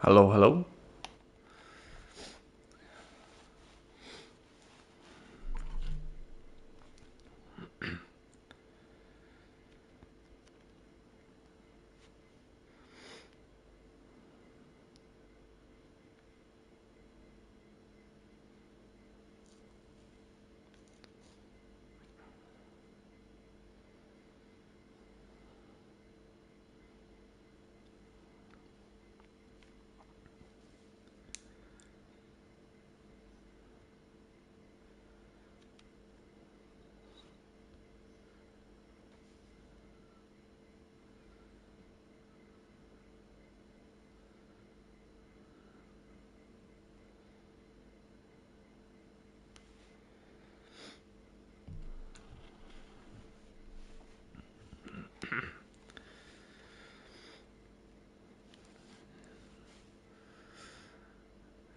Hello, hello.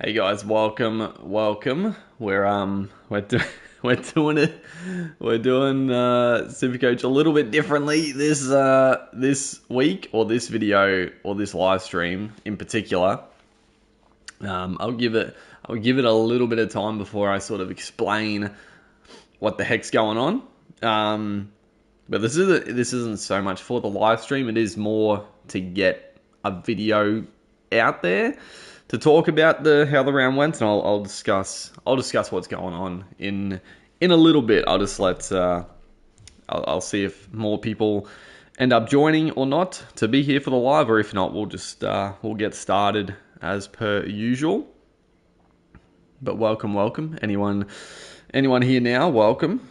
Hey guys, welcome. We're doing it. We're doing SuperCoach a little bit differently this week, or this video, or this live stream in particular. I'll give it a little bit of time before I sort of explain what the heck's going on. But this isn't so much for the live stream. It is more to get a video out there to talk about how the round went, and I'll discuss what's going on in a little bit. I'll just I'll see if more people end up joining or not to be here for the live, or if not, we'll we'll get started as per usual. But welcome. Anyone here now? Welcome.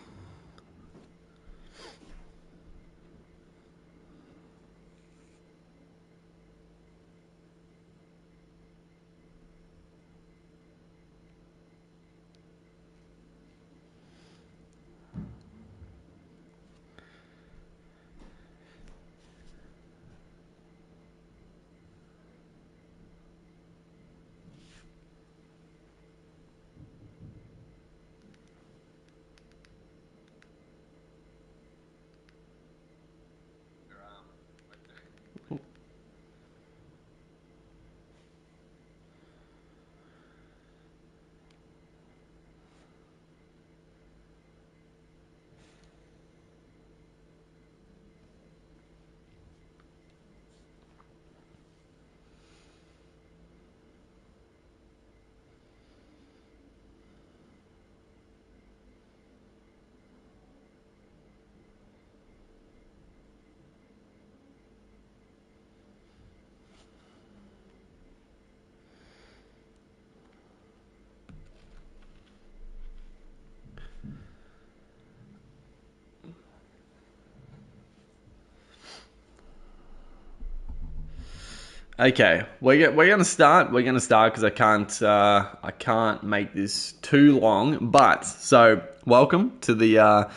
Okay, we're gonna start. We're gonna start because I can't make this too long. But so welcome to the Nrl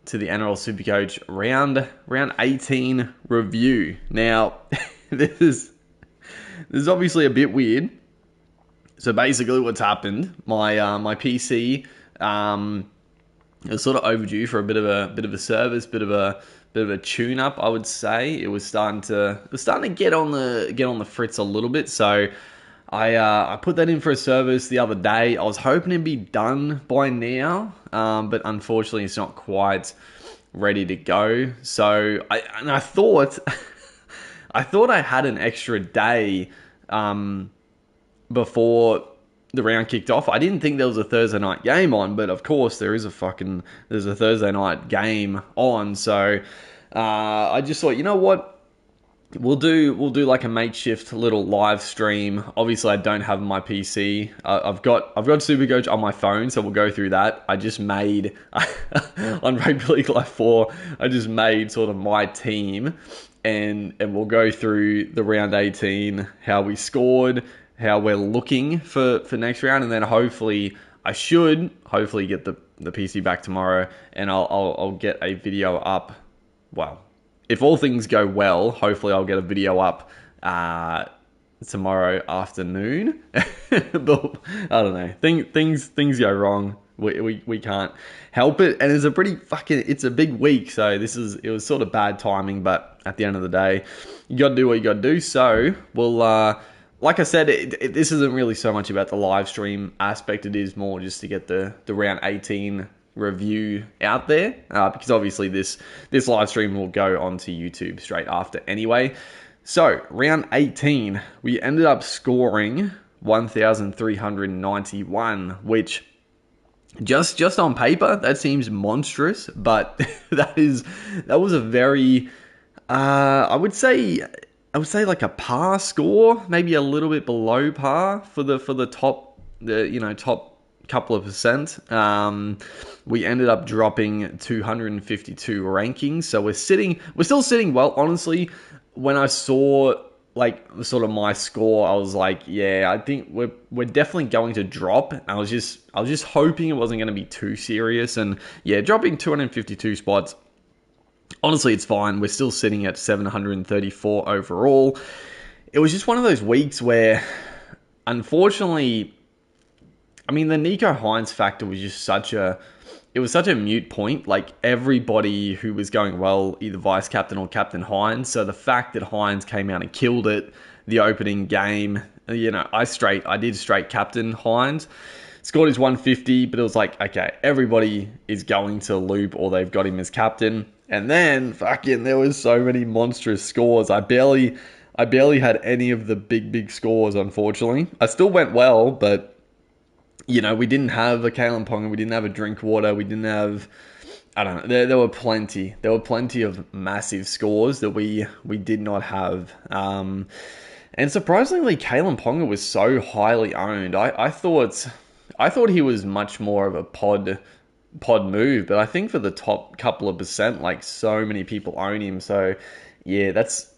SuperCoach round 18 review. Now this is obviously a bit weird. So basically, what's happened? My PC is sort of overdue for a bit of a service, bit of a tune up. I would say it was starting to get on the fritz a little bit. So I put that in for a service the other day. I was hoping it'd be done by now, but unfortunately, it's not quite ready to go. So I thought I had an extra day before the round kicked off. I didn't think there was a Thursday night game on, but of course there's a Thursday night game on. So I just thought, you know what, we'll do like a makeshift little live stream. Obviously, I don't have my PC. I've got SuperCoach on my phone, so we'll go through that. I just made on Rugby League Live 4. I just made sort of my team, and we'll go through the round 18, how we scored, how we're looking for next round, and then hopefully get the PC back tomorrow, and I'll get a video up. Well, if all things go well, hopefully I'll get a video up tomorrow afternoon. But I don't know. Things go wrong. We can't help it, and it's a big week, so it was sort of bad timing, but at the end of the day, you got to do what you got to do. So we'll like I said, this isn't really so much about the live stream aspect. It is more just to get the round 18 review out there, because obviously this live stream will go onto YouTube straight after anyway. So round 18, we ended up scoring 1,391, which just on paper that seems monstrous, but that was a very I would say like a par score, maybe a little bit below par for the top couple of percent. We ended up dropping 252 rankings, so we're still sitting well. Honestly, when I saw like sort of my score, I was like, yeah, I think we're definitely going to drop. I was just hoping it wasn't going to be too serious, and yeah, dropping 252 spots. Honestly, it's fine. We're still sitting at 734 overall. It was just one of those weeks where, unfortunately, I mean, the Nico Hines factor was just such a moot point. Like, everybody who was going well, either vice captain or captain Hines. So the fact that Hines came out and killed it the opening game, I did straight captain Hines. Scored his 150, but it was like, okay, everybody is going to loop or they've got him as captain. And then, fucking, there was so many monstrous scores. I barely had any of the big scores, unfortunately. I still went well, but we didn't have a Kalen Ponga, we didn't have a Drinkwater, we didn't have, I don't know, there were plenty of massive scores that we did not have. And surprisingly, Kalen Ponga was so highly owned. I thought he was much more of a pod move, but I think for the top couple of percent, like, so many people own him. So yeah, it's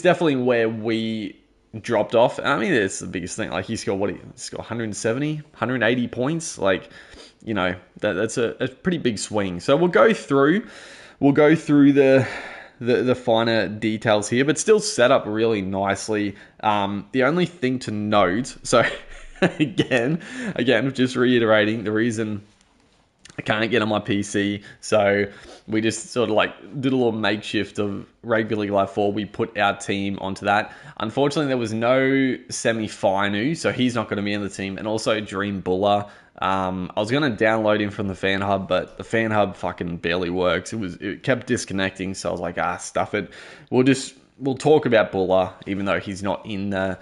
definitely where we dropped off. I mean, it's the biggest thing. Like, he scored 170, 180 points. Like, that's a pretty big swing. So we'll go through the finer details here, but still set up really nicely. The only thing to note, so again, just reiterating the reason I can't get on my PC, so we just sort of like did a little makeshift of Rugby League Live 4. We put our team onto that. Unfortunately, there was no Semi-Finu, so he's not going to be in the team, and also Dream Buller. I was going to download him from the Fan Hub, but the Fan Hub fucking barely works. It kept disconnecting, so I was like, stuff it. We'll talk about Buller, even though he's not in the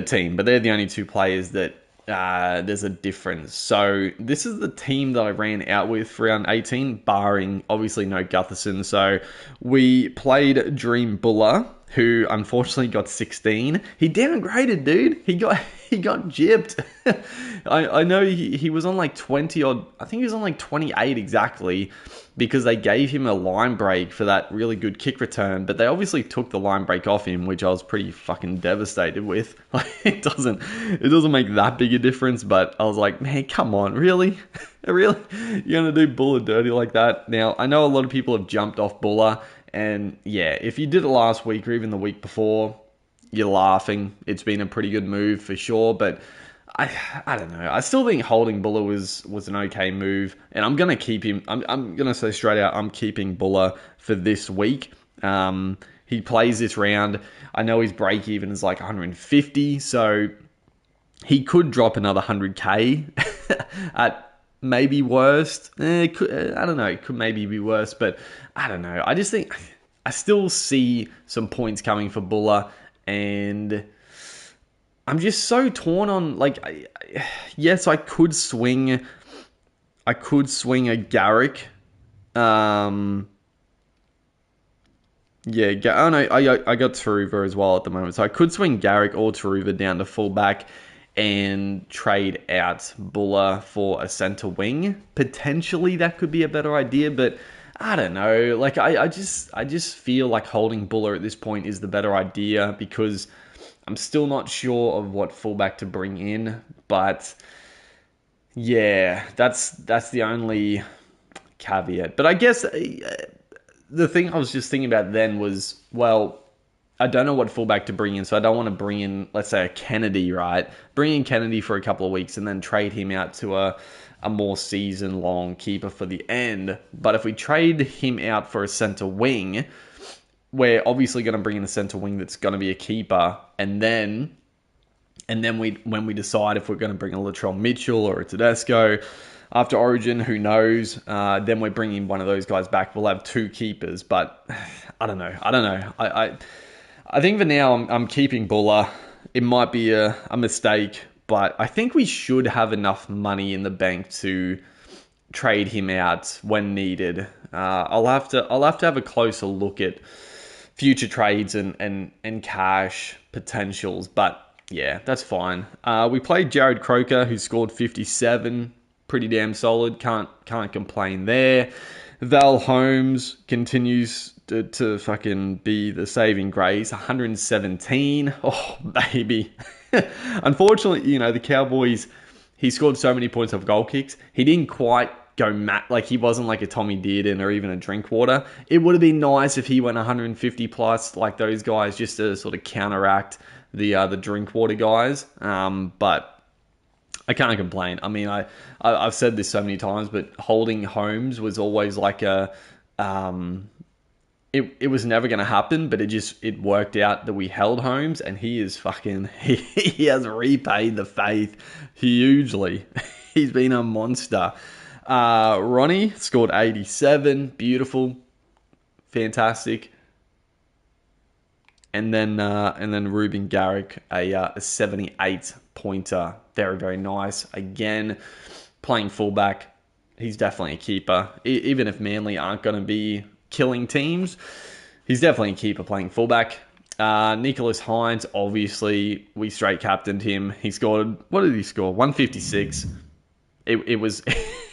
team, but they're the only two players that there's a difference. So this is the team that I ran out with for round 18, barring obviously no Gutherson. So we played Dream Buller, who unfortunately got 16. He downgraded, dude. He got gypped. I know he was on like 20 odd. I think he was on like 28 exactly, because they gave him a line break for that really good kick return, but they obviously took the line break off him, which I was pretty fucking devastated with. Like, it doesn't make that big a difference, but I was like, man, come on, really? Really? You're gonna do Buller dirty like that? Now, I know a lot of people have jumped off Buller, and yeah, if you did it last week or even the week before, you're laughing. It's been a pretty good move for sure, but I don't know. I still think holding Buller was an okay move, and I'm gonna keep him. I'm gonna say straight out, I'm keeping Buller for this week. He plays this round. I know his break even is like 150, so he could drop another 100k at maybe worst. I don't know. It could maybe be worse, but I don't know. I just think I still see some points coming for Buller, and I'm just so torn on, like, yes, I could swing a Garrick. I got Taruva as well at the moment. So I could swing Garrick or Taruva down to fullback and trade out Buller for a centre wing. Potentially that could be a better idea, but I don't know. Like, I just feel like holding Buller at this point is the better idea, because I'm still not sure of what fullback to bring in, but yeah, that's the only caveat. But I guess the thing I was just thinking about then was, well, I don't know what fullback to bring in, so I don't want to bring in, let's say, a Kennedy, right? Bring in Kennedy for a couple of weeks and then trade him out to a more season-long keeper for the end. But if we trade him out for a centre wing, we're obviously going to bring in a centre wing that's going to be a keeper, and then And then when we decide if we're going to bring a Latrell Mitchell or a Tedesco after Origin, who knows? Then we're bringing one of those guys back. We'll have 2 keepers, but I don't know. I think for now I'm keeping Buller. It might be a mistake, but I think we should have enough money in the bank to trade him out when needed. I'll have to have a closer look at future trades and cash potentials, but yeah, that's fine. We played Jared Croker, who scored 57. Pretty damn solid. Can't complain there. Val Holmes continues to fucking be the saving grace. 117. Oh, baby. Unfortunately, the Cowboys, he scored so many points off goal kicks. He didn't quite go like he wasn't like a Tommy Dearden or even a Drinkwater. It would have been nice if he went 150 plus like those guys, just to sort of counteract the Drinkwater guys. But I can't complain. I mean, I've said this so many times, but holding Holmes was always like it was never going to happen, but it worked out that we held Holmes, and he is he has repaid the faith hugely. He's been a monster. Ronnie scored 87. Beautiful. Fantastic. And then Ruben Garrick, a 78-pointer. Very, very nice. Again, playing fullback, he's definitely a keeper. Even if Manly aren't going to be killing teams, he's definitely a keeper playing fullback. Nicholas Hines, obviously, we straight captained him. He scored, what did he score? 156. It was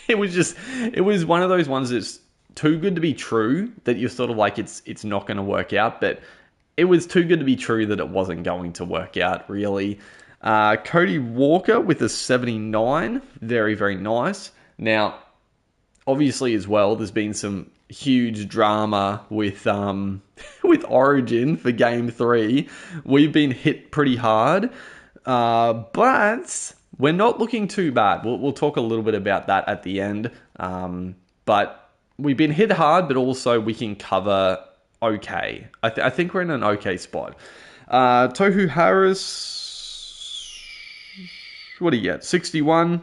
it was one of those ones that's too good to be true, that you're sort of like, it's not going to work out, but it was too good to be true that it wasn't going to work out, really. Cody Walker with a 79. Very, very nice. Now, obviously as well, there's been some huge drama with Origin for Game 3. We've been hit pretty hard, but we're not looking too bad. We'll talk a little bit about that at the end. But we've been hit hard, but also we can cover okay. I think we're in an okay spot. Tohu Harris, what do you get? 61.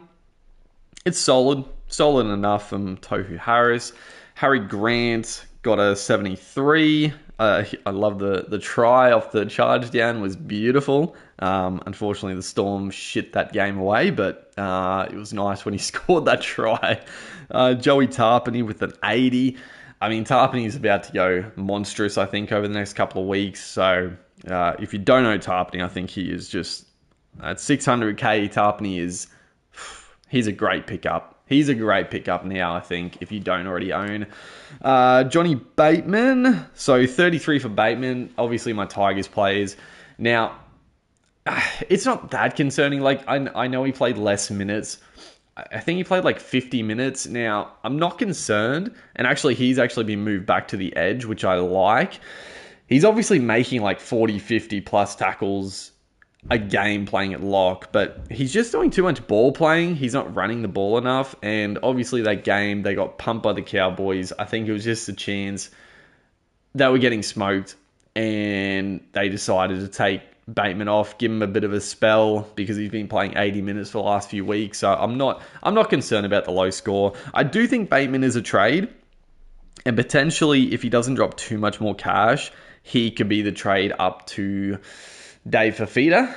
It's solid enough from Tohu Harris. Harry Grant got a 73. I love the try off the charge down, was beautiful. Unfortunately, the Storm shit that game away, but it was nice when he scored that try. Joey Tarpany with an 80. I mean, Tarpany is about to go monstrous, I think, over the next couple of weeks. So if you don't know Tarpany, I think he is just, at 600k, Tarpany he's a great pickup. He's a great pickup now, I think, if you don't already own. Johnny Bateman. So 33 for Bateman. Obviously, my Tigers players. Now, it's not that concerning. Like, I know he played less minutes. I think he played like 50 minutes. Now, I'm not concerned. And actually, he's actually been moved back to the edge, which I like. He's obviously making like 40, 50 plus tackles a game playing at lock, but he's just doing too much ball playing. He's not running the ball enough. And obviously that game, they got pumped by the Cowboys. I think it was just a chance they were getting smoked, and they decided to take Bateman off, give him a bit of a spell, because he's been playing 80 minutes for the last few weeks. So I'm not concerned about the low score. I do think Bateman is a trade, and potentially if he doesn't drop too much more cash, he could be the trade up to Dave Fafita,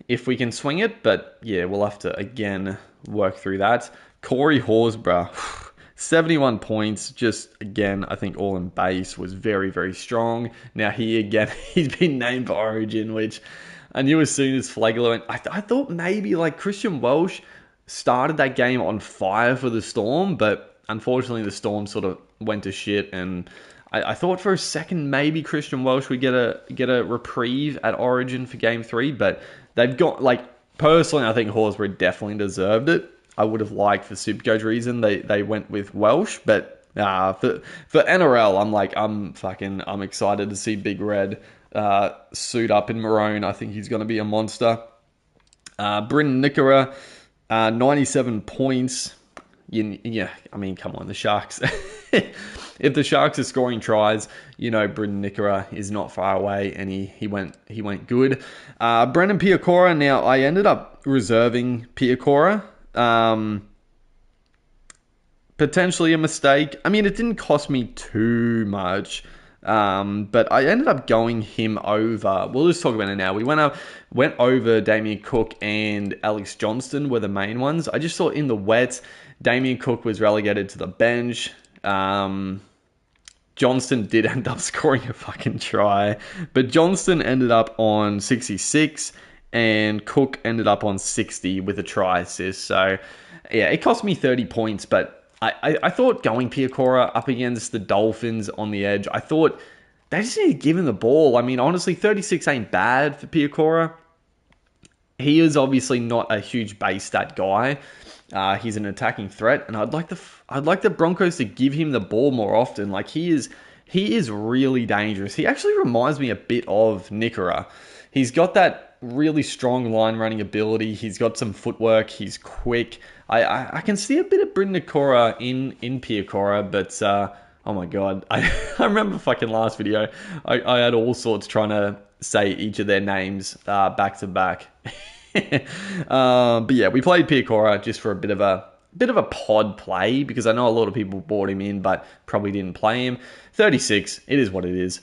if we can swing it. But yeah, we'll have to, again, work through that. Corey Horsburgh, 71 points. Just, again, I think all in base was very, very strong. Now, he's been named for Origin, which I knew as soon as Flagler went. I thought maybe like Christian Welsh started that game on fire for the Storm, but unfortunately the Storm sort of went to shit, and I thought for a second maybe Christian Welsh would get a reprieve at Origin for Game 3, but they've got, like, personally, I think Horsburgh definitely deserved it. I would have liked, for SuperCoach reason, they went with Welsh, but for NRL, I'm excited to see Big Red suit up in maroon. I think he's going to be a monster. Brendan Nickera, 97 points. Yeah, I mean, come on, the Sharks. If the Sharks are scoring tries, Brendan Nickera is not far away, and he went good. Brendan Piakora. Now, I ended up reserving Piakora. Potentially a mistake. I mean, it didn't cost me too much. But I ended up going him over. We'll just talk about it now. We went over Damien Cook and Alex Johnston were the main ones. I just thought in the wet, Damien Cook was relegated to the bench. Johnston did end up scoring a fucking try, but Johnston ended up on 66 and Cook ended up on 60 with a try assist. So, yeah, it cost me 30 points, but I thought going Piakora up against the Dolphins on the edge, I thought they just need to give him the ball. I mean, honestly, 36 ain't bad for Piakora. He is obviously not a huge base stat guy. He's an attacking threat, and I'd like the Broncos to give him the ball more often. Like, he is really dangerous. He actually reminds me a bit of Nickera. He's got that really strong line running ability. He's got some footwork. He's quick. I can see a bit of Brendan Nickera in Piakora, but oh my god, I remember fucking last video. I had all sorts trying to say each of their names back to back. But yeah, we played Piakora just for a bit of a pod play because I know a lot of people bought him in, but probably didn't play him. 36, it is what it is.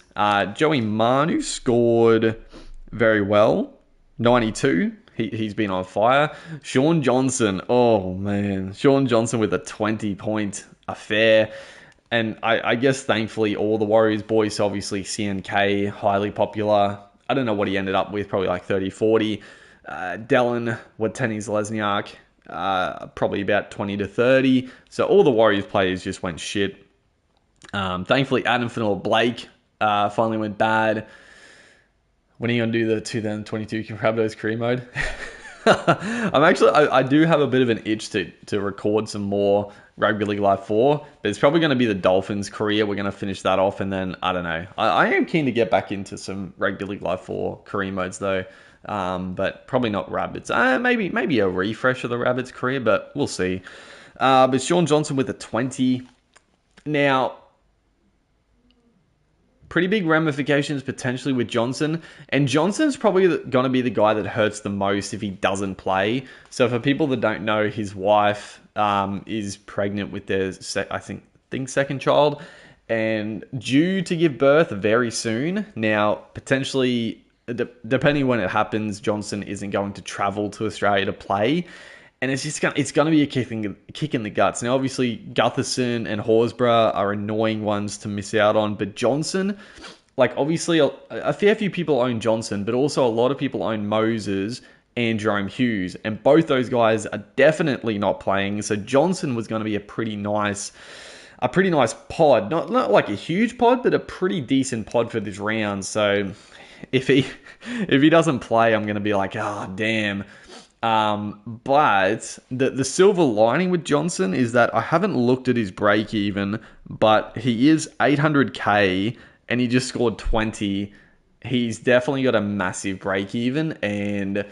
Joey Manu scored very well, 92. He's been on fire. Sean Johnson, oh man, Sean Johnson with a 20-point affair. And I guess thankfully all the Warriors boys, obviously CNK, highly popular. I don't know what he ended up with, probably like 30, 40. Dellen, Watenis Lesniak, probably about 20 to 30. So all the Warriors players just went shit. Thankfully, Adam Fanor Blake finally went bad. When are you going to do the 2022 Rabbitohs career mode? I do have a bit of an itch to record some more Rugby League Live 4, but it's probably going to be the Dolphins career. We're going to finish that off, and then, I don't know. I am keen to get back into some Rugby League Live 4 career modes, though, but probably not Rabbits. Maybe a refresh of the Rabbits career, but we'll see. But Sean Johnson with a 20. Now, pretty big ramifications potentially with Johnson. And Johnson's probably going to be the guy that hurts the most if he doesn't play. So for people that don't know, his wife is pregnant with their, I think second child, and due to give birth very soon. Now, potentially, depending when it happens, Johnson isn't going to travel to Australia to play. And it's going to be a kick in the guts. Now, obviously, Gutherson and Horsburgh are annoying ones to miss out on. But Johnson, like, obviously, a fair few people own Johnson, but also a lot of people own Moses and Jerome Hughes. And both those guys are definitely not playing. So Johnson was going to be a pretty nice pod. Not like a huge pod, but a pretty decent pod for this round. So if he doesn't play, I'm going to be like, oh, damn. But the silver lining with Johnson is that I haven't looked at his break even, but he is 800k and he just scored 20. He's definitely got a massive break even, and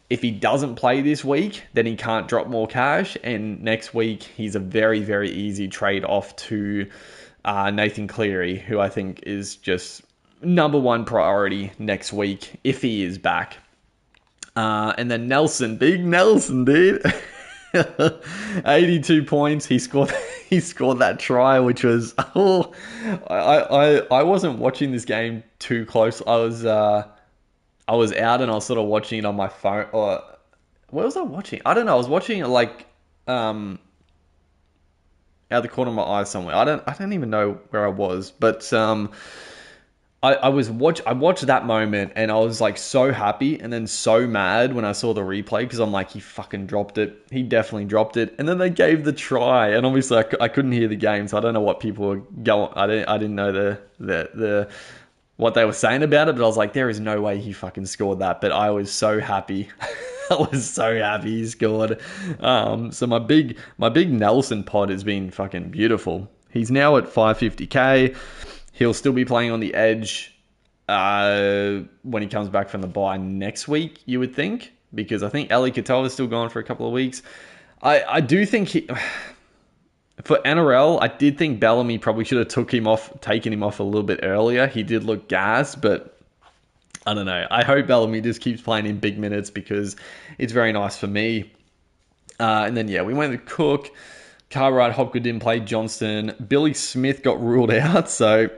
if he doesn't play this week, then he can't drop more cash, and next week he's a very, very easy trade off to Nathan Cleary, who I think is just number one priority next week if he is back. And then Nelson, big Nelson, dude. 82 points. He scored that try, which was I wasn't watching this game too close. I was out and I was sort of watching it on my phone. Or what was I watching? I don't know. I was watching it like out the corner of my eye somewhere. I don't even know where I was, but I watched that moment and I was like so happy and then so mad when I saw the replay because I'm like, he fucking dropped it. He definitely dropped it. And then they gave the try, and obviously I couldn't hear the game, so I don't know what people were going. I didn't know the what they were saying about it, but I was like, there is no way he fucking scored that. But I was so happy. I was so happy he scored. So my big Nelson pod has been fucking beautiful. He's now at 550k. He'll still be playing on the edge when he comes back from the bye next week, you would think, because I think Eli Katoa is still gone for a couple of weeks. I do think For NRL, I did think Bellamy probably should have taken him off a little bit earlier. He did look gassed, but I don't know. I hope Bellamy just keeps playing in big minutes because it's very nice for me. And then, we went with Cook. Cartwright, Hopgood didn't play. Johnston. Billy Smith got ruled out, so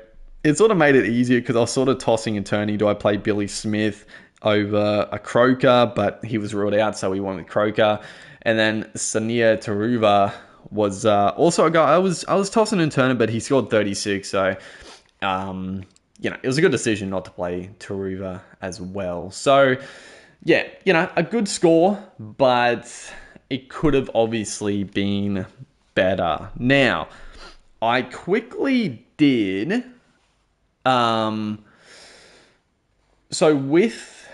it sort of made it easier because I was sort of tossing and turning. Do I play Billy Smith over a Croker? But he was ruled out, so we went with Croker. And then Sania Taruva was also a guy I was tossing and turning, but he scored 36, so it was a good decision not to play Taruva as well. So a good score, but it could have obviously been better. Now, I quickly did so with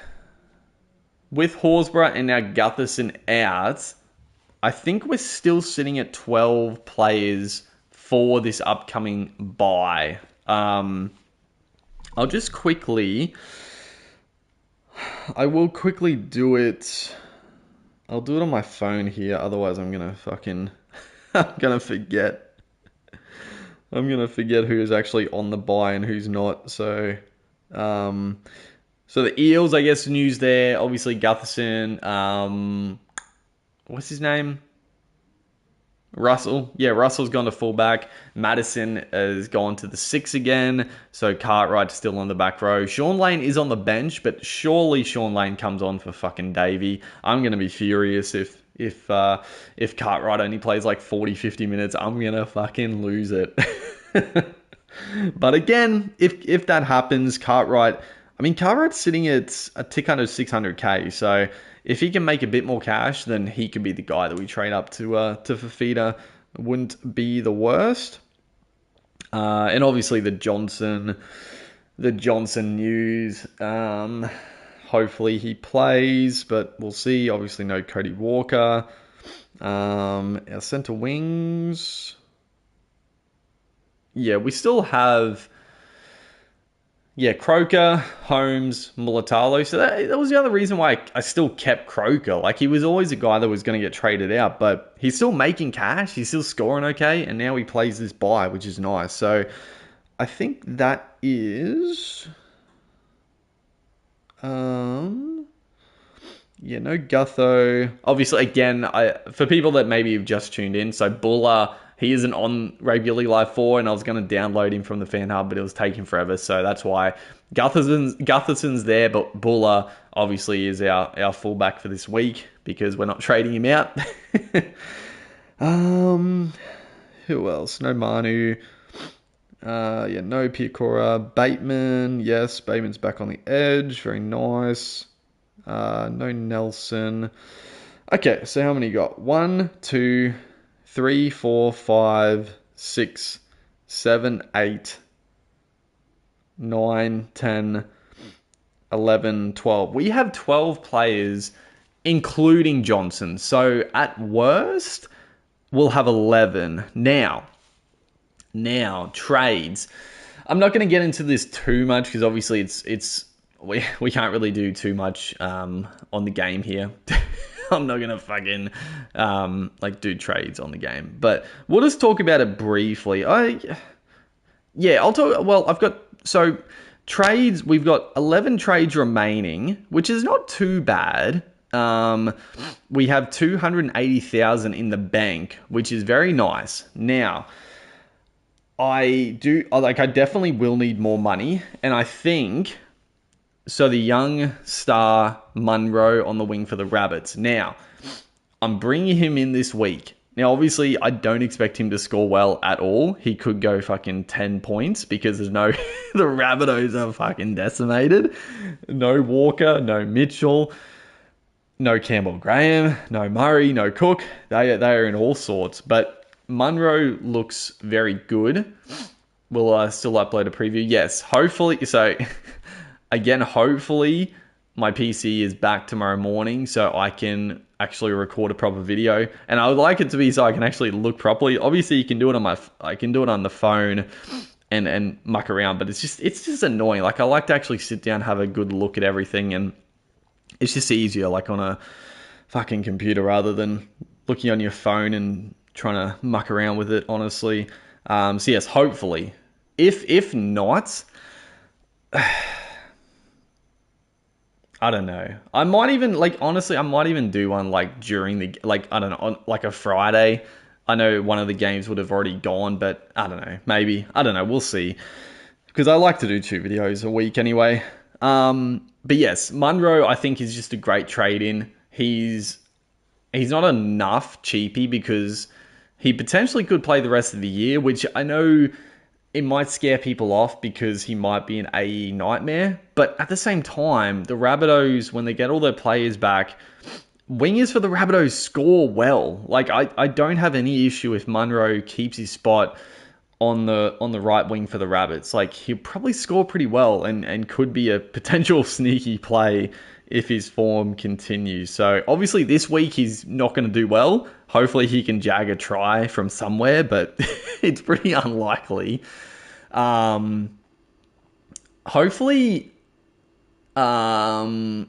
Horsburgh and now Gutherson out, I think we're still sitting at 12 players for this upcoming bye. I will quickly do it. I'll do it on my phone here. Otherwise, I'm going to forget. I'm going to forget who's actually on the bye and who's not. So the Eels, I guess, news there. Obviously, Gutherson. What's his name? Russell. Yeah, Russell's gone to fullback. Madison has gone to the 6 again. So Cartwright's still on the back row. Sean Lane is on the bench, but surely Sean Lane comes on for fucking Davey. I'm going to be furious if Cartwright only plays like 40, 50 minutes. I'm going to fucking lose it. But again, if that happens, Cartwright's sitting at a tick under 600k. So if he can make a bit more cash, then he could be the guy that we trade up to Fafita. Wouldn't be the worst. And obviously the Johnson news. Hopefully he plays, but we'll see. Obviously no Cody Walker. Our centre wings. Yeah, we still have Croker, Holmes, Mulatalo. So that was the other reason why I still kept Croker. Like, he was always a guy that was going to get traded out, but he's still making cash. He's still scoring okay, and now he plays this bye, which is nice. So I think that is... no Gutho. Obviously, again, for people that maybe have just tuned in, so Buller, he isn't on regularly live 4, and I was going to download him from the fan hub, but it was taking forever, so that's why Gutherson's there, but Buller obviously is our fullback for this week because we're not trading him out. Who else? No Manu. No Piacora. Bateman. Yes, Bateman's back on the edge. Very nice. No Nelson. Okay, so how many you got? 1, 2, 3, 4, 5, 6, 7, 8, 9, 10, 11, 12. We have 12 players, including Johnson. So at worst, we'll have 11. Now, trades. I'm not going to get into this too much because obviously we can't really do too much on the game here. I'm not going to fucking do trades on the game. But we'll just talk about it briefly. I'll talk. Well, trades. We've got 11 trades remaining, which is not too bad. We have 280,000 in the bank, which is very nice. Now, I definitely will need more money, and I think... So the young star Munro on the wing for the Rabbits. Now, I'm bringing him in this week. Now, obviously, I don't expect him to score well at all. He could go fucking 10 points because the Rabbitohs are fucking decimated. No Walker, no Mitchell, no Campbell Graham, no Murray, no Cook. They are in all sorts. But Munro looks very good. Will still upload a preview? Yes, hopefully. So... Again, hopefully my PC is back tomorrow morning so I can actually record a proper video. And I would like it to be so I can actually look properly. Obviously, you can do it I can do it on the phone and muck around, but it's just annoying. Like, I like to actually sit down, have a good look at everything, and it's just easier like on a fucking computer rather than looking on your phone and trying to muck around with it, honestly. So yes, hopefully. If not, I don't know. I might even, honestly, I might even do one, during the, I don't know, on, a Friday. I know one of the games would have already gone, but I don't know. Maybe. I don't know. We'll see. Because I like to do 2 videos a week anyway. But yes, Munro, I think, is just a great trade-in. He's not enough cheapy because he potentially could play the rest of the year, which I know it might scare people off because he might be an AE nightmare. But at the same time, the Rabbitohs, when they get all their players back, wingers for the Rabbitohs score well. I don't have any issue if Munro keeps his spot on the right wing for the Rabbits. He'll probably score pretty well and could be a potential sneaky play if his form continues. So obviously this week he's not going to do well. Hopefully he can jag a try from somewhere, but it's pretty unlikely. Hopefully, Lachlan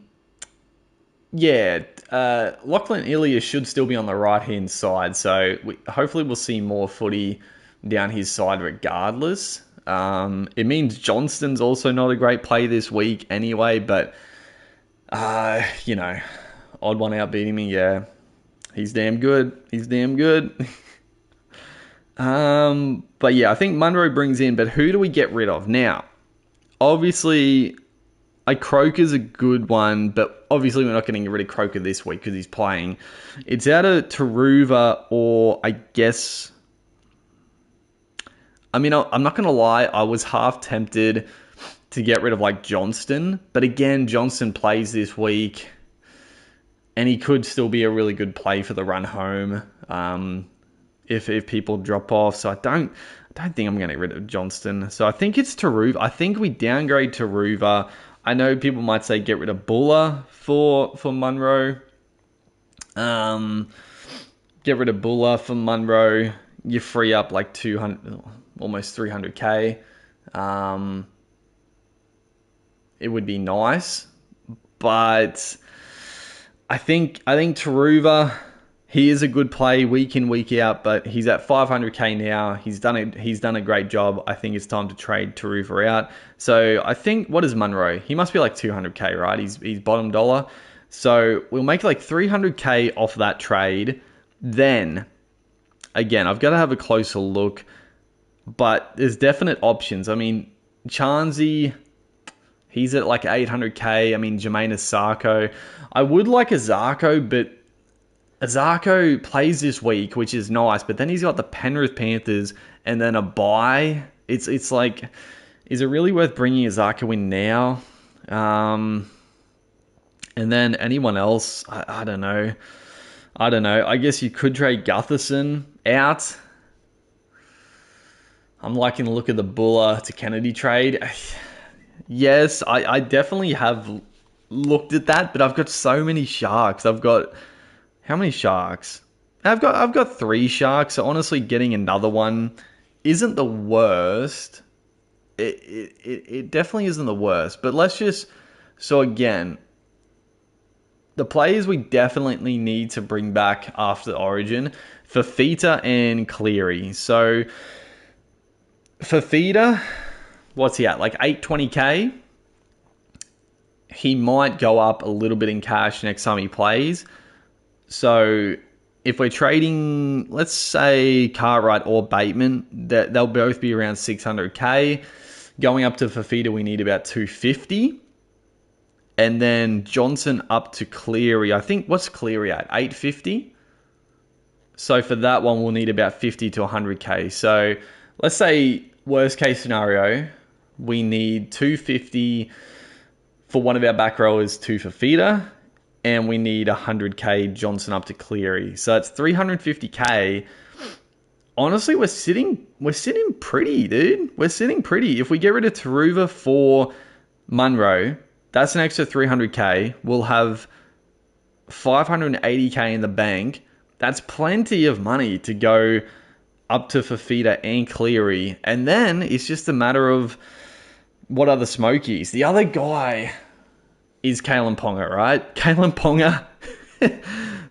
Ilya should still be on the right-hand side, so hopefully we'll see more footy down his side regardless. It means Johnston's also not a great play this week anyway, but, odd one out beating me, yeah. He's damn good. But yeah, I think Munro brings in, but who do we get rid of? Now, obviously, Croker's a good one, but obviously we're not going to get rid of Croker this week because he's playing. It's out of Taruva or I guess... I'm not going to lie, I was half tempted to get rid of Johnston, but again, Johnston plays this week and he could still be a really good play for the run home if people drop off. So I don't think I'm going to get rid of Johnston. So I think it's Taruva. I think we downgrade Taruva. I know people might say get rid of Buller for Munro. Get rid of Buller for Munro. You free up 200, almost 300k. It would be nice, but I think Taruva, he is a good play week in, week out, but he's at 500k now. He's done a great job. I think it's time to trade Taruva out. So I think, what is Munro? He must be 200k, right? He's bottom dollar. So we'll make 300k off that trade. Then, again, I've got to have a closer look, but there's definite options. Charnsey, he's at 800k. Jermaine Asako. I would like Asako, but Asako plays this week, which is nice, but then he's got the Penrith Panthers and then a bye. It's is it really worth bringing Asako in now? And then anyone else, I don't know. I guess you could trade Gutherson out. I'm liking the look of the Buller to Kennedy trade. Yes, I definitely have looked at that, but I've got so many Sharks. I've got... How many Sharks? I've got 3 Sharks, so honestly getting another one isn't the worst. It definitely isn't the worst, but let's just... So again, the players we definitely need to bring back after Origin, Fafita and Cleary. So Fafita, what's he at? 820k? He might go up a little bit in cash next time he plays. So if we're trading, let's say Cartwright or Bateman, they'll both be around 600k. Going up to Fafita, we need about 250. And then Johnson up to Cleary. I think, what's Cleary at? 850? So for that one, we'll need about 50 to 100k. So let's say, worst case scenario, we need 250 for one of our back rowers to Fafita. And we need 100k Johnson up to Cleary. So it's 350k. Honestly, we're sitting pretty, dude. We're sitting pretty. If we get rid of Taruva for Munro, that's an extra 300k. We'll have 580k in the bank. That's plenty of money to go up to Fafita and Cleary. And then it's just a matter of what are the smokies. The other guy is Kalen Ponga, right? Kalen Ponga.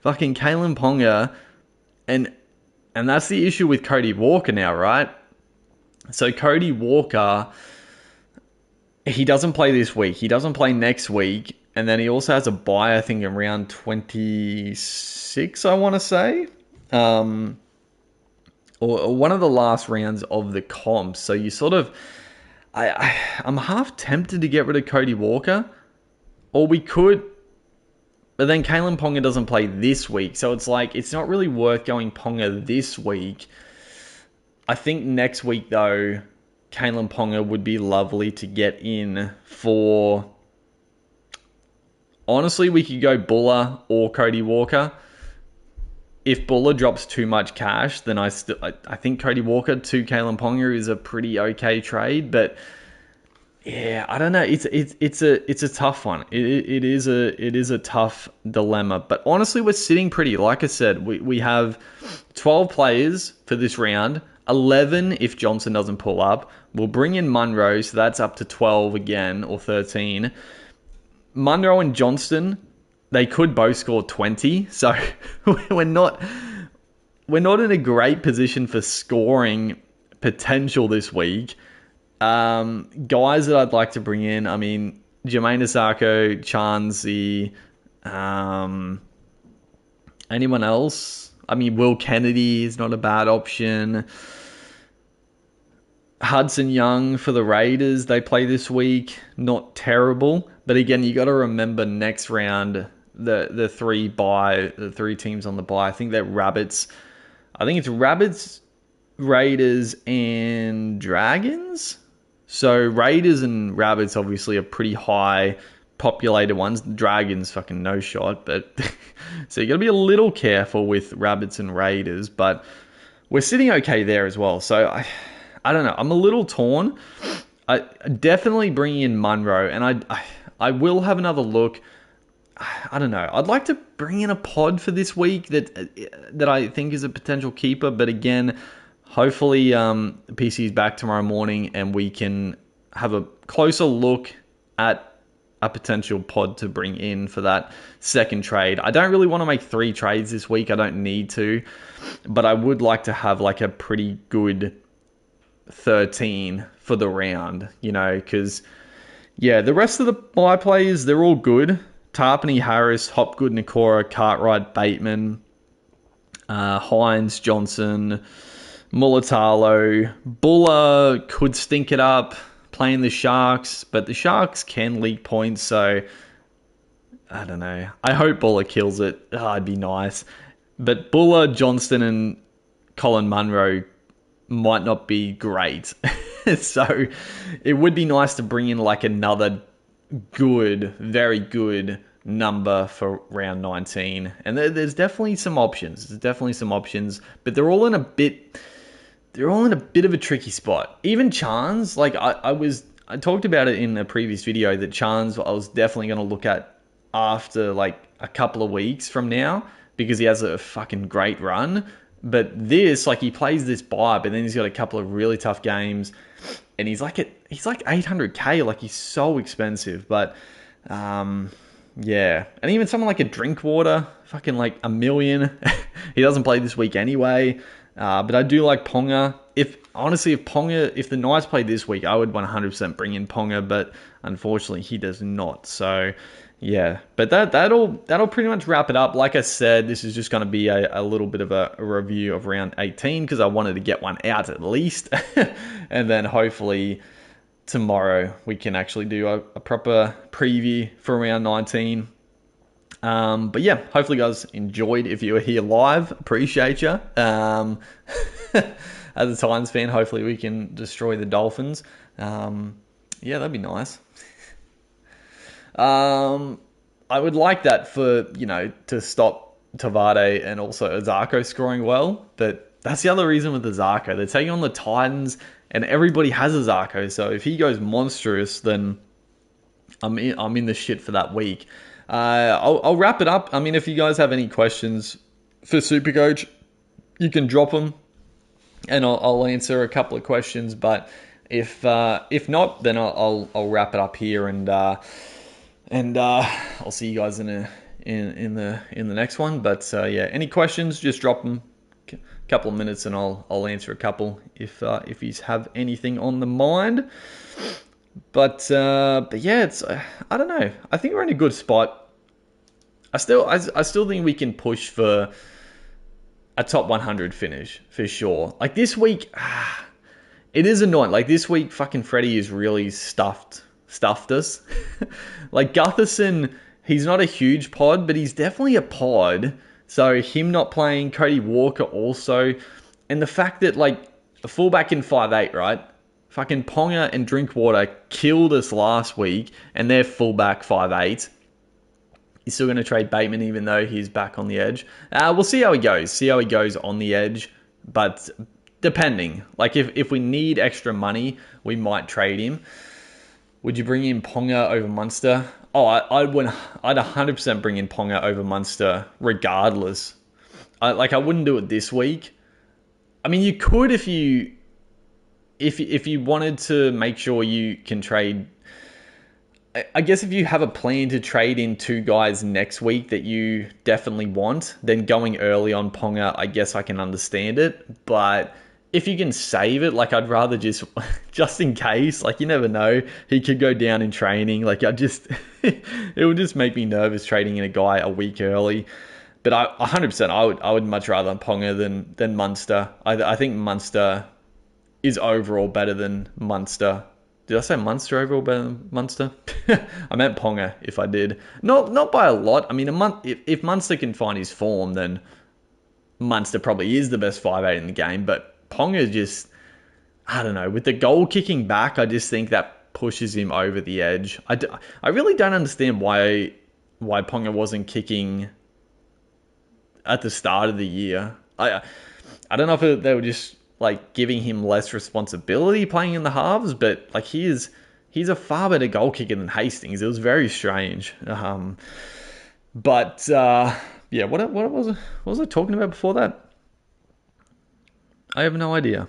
Fucking Kalen Ponga. And And that's the issue with Cody Walker now, right? So Cody Walker, he doesn't play this week. He doesn't play next week. And then he also has a bye, I think, in round 26, I want to say. Or one of the last rounds of the comps. So you sort of... I'm half tempted to get rid of Cody Walker. Or we could... But then Kalen Ponga doesn't play this week. So it's like, it's not really worth going Ponga this week. I think next week, though, Kalen Ponga would be lovely to get in for... Honestly, we could go Buller or Cody Walker. If Buller drops too much cash, then I think Cody Walker to Kalen Ponga is a pretty okay trade. But yeah, I don't know. It's a tough one. It is a tough dilemma. But honestly, we're sitting pretty. Like I said, we have 12 players for this round. 11 if Johnson doesn't pull up. We'll bring in Munro, so that's up to 12 again, or 13. Munro and Johnston, they could both score 20, so we're not in a great position for scoring potential this week. Guys that I'd like to bring in, I mean, Jermaine Asako, Chansey, anyone else? I mean, Will Kennedy is not a bad option. Hudson Young for the Raiders, they play this week. Not terrible. But again, you got to remember next round, the three teams on the bye. I think they're Rabbits. I think it's Rabbits, Raiders, and Dragons. So Raiders and Rabbits obviously are pretty high populated ones. Dragons fucking no shot. But so you got to be a little careful with Rabbits and Raiders. But we're sitting okay there as well. So I don't know. I'm a little torn. I definitely bring in Munro, and I will have another look. I don't know. I'd like to bring in a pod for this week that I think is a potential keeper, but again, hopefully PC is back tomorrow morning and we can have a closer look at a potential pod to bring in for that second trade. I don't really want to make 3 trades this week. I don't need to, but I would like to have like a pretty good 13 for the round, because the rest of the bye players, they're all good. Tarpany, Harris, Hopgood, Nakora, Cartwright, Bateman, Hines, Johnson, Mulatalo. Buller could stink it up playing the Sharks, but the Sharks can leak points, so I don't know. I hope Buller kills it. It'd be nice. But Buller, Johnston, and Colin Munro might not be great. So it would be nice to bring in like another good, very good number for round 19. And there's definitely some options. But they're all in a bit of a tricky spot. Even Chance, like I talked about it in a previous video that Chance I was definitely going to look at after like a couple of weeks from now because he has a fucking great run. But this, like, he plays this bye, but then he's got a couple of really tough games, and he's like 800k, like he's so expensive. But yeah, and even someone like a Drinkwater, fucking like $1 million. He doesn't play this week anyway. But I do like Ponga. If the Knights play this week, I would 100% bring in Ponga, but unfortunately he does not. So yeah, but that'll pretty much wrap it up. Like I said, this is just going to be a little bit of a review of round 18 because I wanted to get one out at least. And then hopefully tomorrow we can actually do a proper preview for round 19. But yeah, hopefully you guys enjoyed. If you were here live, appreciate you. As a Titans fan, hopefully we can destroy the Dolphins. Yeah, that'd be nice. I would like that for, to stop Tavade and also Azarko scoring well. But that's the other reason with Azarko. They're taking on the Titans and everybody has Azarko. So if he goes monstrous, then I'm in the shit for that week. I'll wrap it up. I mean, if you guys have any questions for SuperCoach, you can drop them and I'll answer a couple of questions. But if not, then I'll wrap it up here and I'll see you guys in the next one. But yeah, any questions, just drop them. couple of minutes and I'll answer a couple if you have anything on the mind. But yeah, it's I don't know. I think we're in a good spot. I still think we can push for a top 100 finish for sure. Like this week, it is annoying. Like this week, fucking Freddie is really stuffed us. Like Gutherson, he's not a huge pod, but he's definitely a pod. So him not playing, Cody Walker also, and the fact that like a fullback in 5'8", right? Fucking Ponga and Drinkwater killed us last week, and they're fullback 5'8". He's still going to trade Bateman even though he's back on the edge. We'll see how he goes. See how he goes on the edge, but depending. Like if we need extra money, we might trade him. Would you bring in Ponga over Munster? Oh, I'd 100% bring in Ponga over Munster regardless. I wouldn't do it this week. I mean, you could if you wanted to make sure you can trade. I guess if you have a plan to trade in 2 guys next week that you definitely want, then going early on Ponga, I guess I can understand it. But if you can save it, like I'd rather just in case, like you never know, he could go down in training. Like it would just make me nervous trading in a guy a week early. But 100%, I would much rather Ponga than Munster. I think Munster is overall better than Munster. Did I say Munster overall better than Munster? I meant Ponga if I did. Not by a lot. I mean, if Munster can find his form, then Munster probably is the best 5'8" in the game. But Ponga just, I don't know. With the goal kicking back, I just think that pushes him over the edge. I really don't understand why Ponga wasn't kicking at the start of the year. I don't know if they were just like giving him less responsibility playing in the halves, but like he's a far better goal kicker than Hastings. It was very strange. But yeah, what was I talking about before that? I have no idea.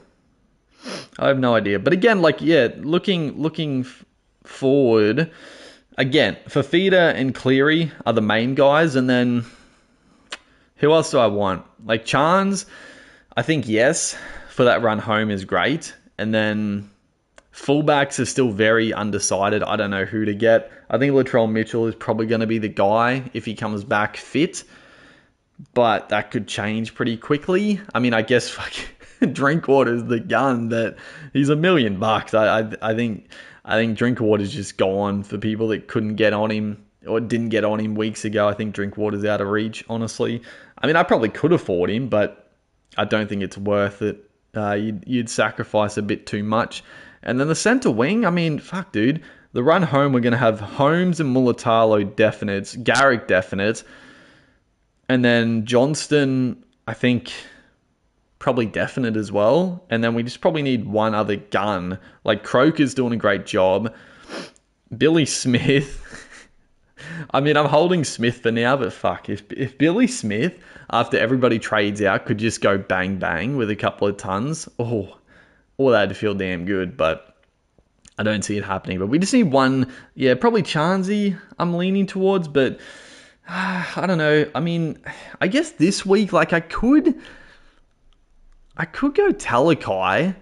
But again, like yeah, looking forward, again, Fafita and Cleary are the main guys, and then who else do I want? Like Chance, I think yes, for that run home is great. And then fullbacks are still very undecided. I don't know who to get. I think Latrell Mitchell is probably going to be the guy if he comes back fit. But that could change pretty quickly. I mean, I guess Drinkwater's the gun, that he's $1 million. I think Drinkwater's just gone for people that couldn't get on him or didn't get on him weeks ago. I think Drinkwater's out of reach, honestly. I mean, I probably could afford him, but I don't think it's worth it. You'd sacrifice a bit too much. And then the centre wing, I mean, fuck, dude. The run home, we're going to have Holmes and Mulatalo definites, Garrick definites, and then Johnston, I think, probably definite as well. And then we just probably need one other gun. Like, Croker's doing a great job. Billy Smith. I mean, I'm holding Smith for now, but fuck, if Billy Smith, after everybody trades out, could just go bang bang with a couple of tons, that'd feel damn good, but I don't see it happening. But we just need one, yeah, probably Chansey I'm leaning towards, but I don't know. I mean, I guess this week, like I could go Talakai.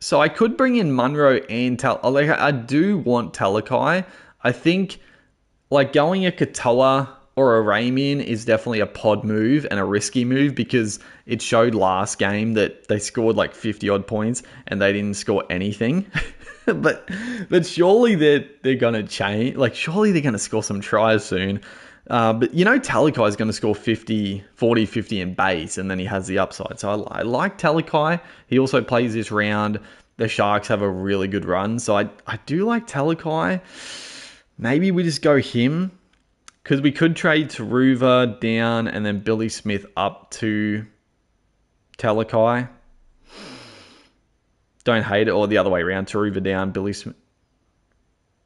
So I could bring in Munro and like I do want Talakai. I think like going a Katoa or a Rayman is definitely a pod move and a risky move, because it showed last game that they scored like 50 odd points and they didn't score anything. but surely they're gonna change. Like surely they're gonna score some tries soon. But you know, Talakai is going to score 40, 50 in base, and then he has the upside. So I like Talakai. He also plays this round. The Sharks have a really good run. So I do like Talakai. Maybe we just go him, because we could trade Taruva down and then Billy Smith up to Talakai. Don't hate it. Or the other way around. Taruva down, Billy Smith.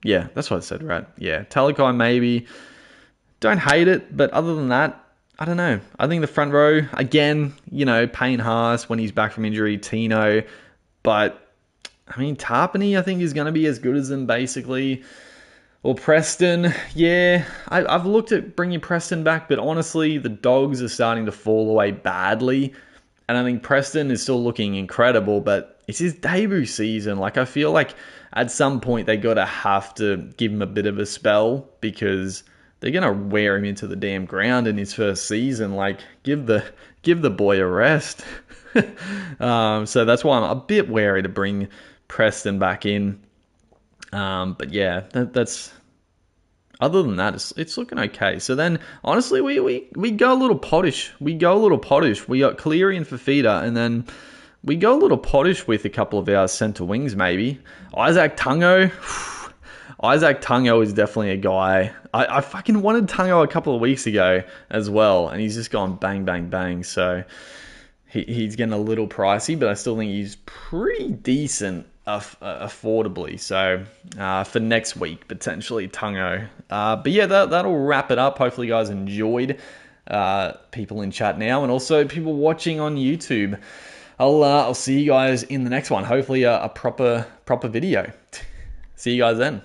Yeah, that's what I said, right? Yeah, Talakai maybe. Don't hate it, but other than that, I don't know. I think the front row, again, you know, Payne Haas when he's back from injury, Tino. But, I mean, Tarpany, I think, is going to be as good as them, basically. Well, Preston, yeah, I've looked at bringing Preston back, but honestly, the Dogs are starting to fall away badly. And I think Preston is still looking incredible, but it's his debut season. Like, I feel like at some point they got to have to give him a bit of a spell because they're going to wear him into the damn ground in his first season. Like, give the boy a rest. So that's why I'm a bit wary to bring Preston back in. But yeah, that's other than that, it's looking okay. So then, honestly, we go a little pottish. We got Cleary and Fafita, and then we go a little pottish with a couple of our centre wings, maybe. Isaac Tungo. Isaac Tungo is definitely a guy. I fucking wanted Tungo a couple of weeks ago as well, and he's just gone bang, bang, bang. So he's getting a little pricey, but I still think he's pretty decent affordably. So for next week, potentially Tungo. But yeah, that'll wrap it up. Hopefully you guys enjoyed. People in chat now and also people watching on YouTube. I'll see you guys in the next one. Hopefully a proper video. See you guys then.